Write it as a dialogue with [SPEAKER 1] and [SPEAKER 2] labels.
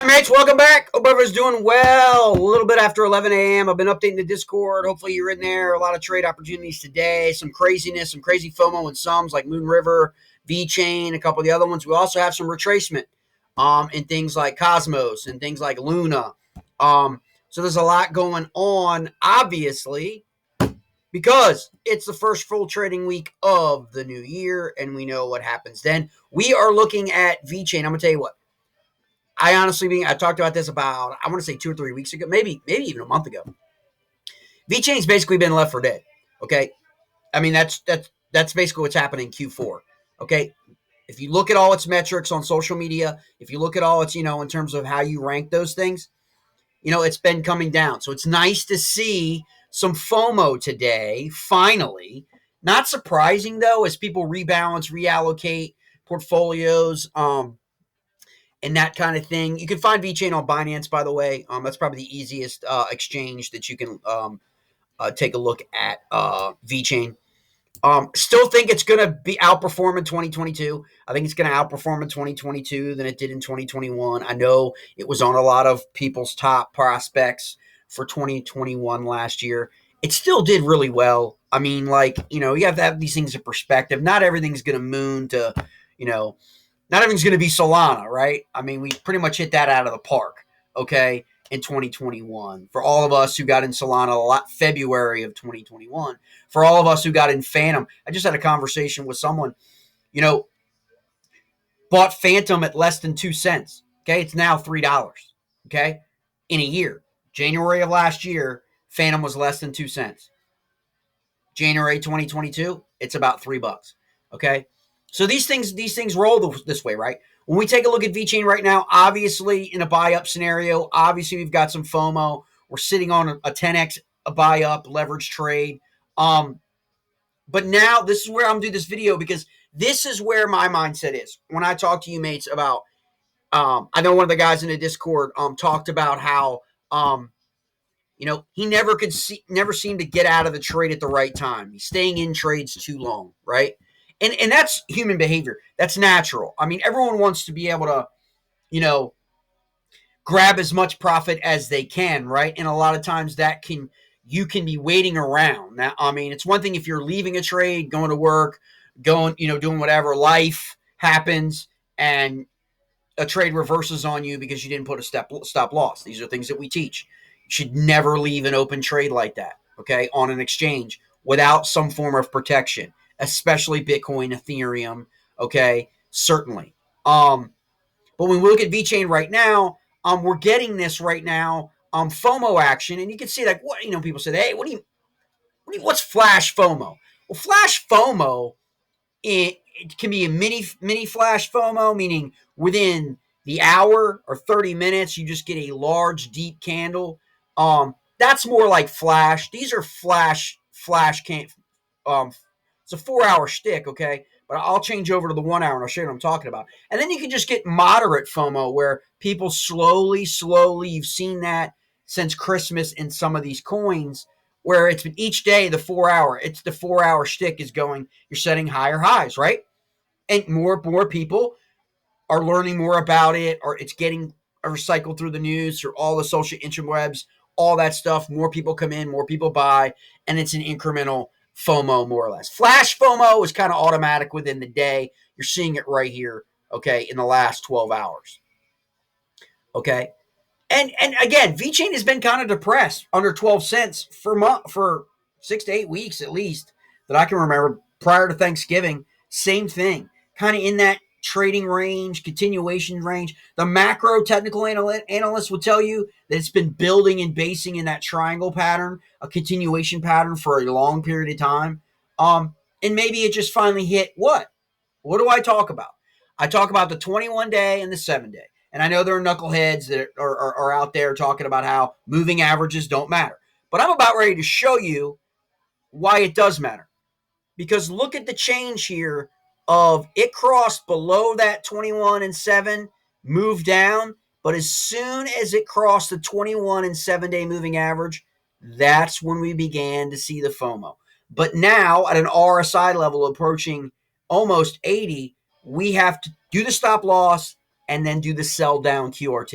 [SPEAKER 1] Mates, welcome back. Hope everyone's doing well. A little bit after 11 a.m. I've been updating the Discord. Hopefully you're in there. A lot of trade opportunities today. Some craziness, some crazy FOMO in sums like Moon River, Vechain, a couple of the other ones. We also have some retracement in things like Cosmos and things like Luna. So there's a lot going on, obviously, because it's the first full trading week of the new year, and we know what happens then. We are looking at Vechain. I'm going to tell you what. I talked about this about, I want to say 2 or 3 weeks ago, maybe even a month ago. Vechain's basically been left for dead. Okay. I mean, that's basically what's happening in Q4. Okay. If you look at all its metrics on social media, if you look at all its, in terms of how you rank those things, it's been coming down. So it's nice to see some FOMO today, finally. Not surprising, though, as people rebalance, reallocate portfolios, and that kind of thing. You can find Vechain on Binance, by the way. That's probably the easiest exchange that you can take a look at Vechain. Still think it's going to be outperform in 2022. I think it's going to outperform in 2022 than it did in 2021. I know it was on a lot of people's top prospects for 2021 last year. It still did really well. I mean, you have to have these things in perspective. Not everything's going to moon to, not everything's going to be Solana, right? I mean, we pretty much hit that out of the park, okay, in 2021. For all of us who got in Solana February of 2021, for all of us who got in Phantom, I just had a conversation with someone, bought Phantom at less than 2 cents, okay? It's now $3, okay, in a year. January of last year, Phantom was less than 2 cents. January 2022, it's about $3, okay? So these things roll this way, right? When we take a look at Vechain right now, obviously in a buy-up scenario, obviously we've got some FOMO. We're sitting on a 10x a buy-up leverage trade. But now this is where I'm doing this video because this is where my mindset is. When I talk to you mates about, I know one of the guys in the Discord talked about how, he never seemed to get out of the trade at the right time. He's staying in trades too long, right? And that's human behavior. That's natural. I mean, everyone wants to be able to, grab as much profit as they can, right? And a lot of times you can be waiting around. Now, I mean, it's one thing if you're leaving a trade, going to work, doing whatever, life happens, and a trade reverses on you because you didn't put a stop loss. These are things that we teach. You should never leave an open trade like that, okay, on an exchange without some form of protection, especially Bitcoin, Ethereum, okay, certainly. But when we look at Vechain right now, we're getting this right now, FOMO action, and you can see what people say, hey, what's flash FOMO? Well, flash FOMO, it can be a mini flash FOMO, meaning within the hour or 30 minutes, you just get a large, deep candle. That's more like flash. These are flash can't. It's a 4-hour shtick, okay? But I'll change over to the 1 hour and I'll show you what I'm talking about. And then you can just get moderate FOMO where people slowly, you've seen that since Christmas in some of these coins, where it's been each day the 4-hour. It's the 4-hour shtick is going, you're setting higher highs, right? And more people are learning more about it, or it's getting recycled through the news, through all the social interwebs, all that stuff. More people come in, more people buy, and it's an incremental FOMO, more or less. Flash FOMO is kind of automatic within the day. You're seeing it right here, okay, in the last 12 hours. Okay? And again, Vechain has been kind of depressed under 12 cents for 6 to 8 weeks at least that I can remember prior to Thanksgiving. Same thing. Kind of in that trading range, continuation range. The macro technical analysts will tell you that it's been building and basing in that triangle pattern, a continuation pattern for a long period of time. And maybe it just finally hit what? What do I talk about? I talk about the 21-day and the 7-day. And I know there are knuckleheads that are out there talking about how moving averages don't matter. But I'm about ready to show you why it does matter. Because look at the change here of it crossed below that 21 and 7, moved down. But as soon as it crossed the 21 and 7-day moving average, that's when we began to see the FOMO. But now at an RSI level approaching almost 80, we have to do the stop loss and then do the sell down QRT.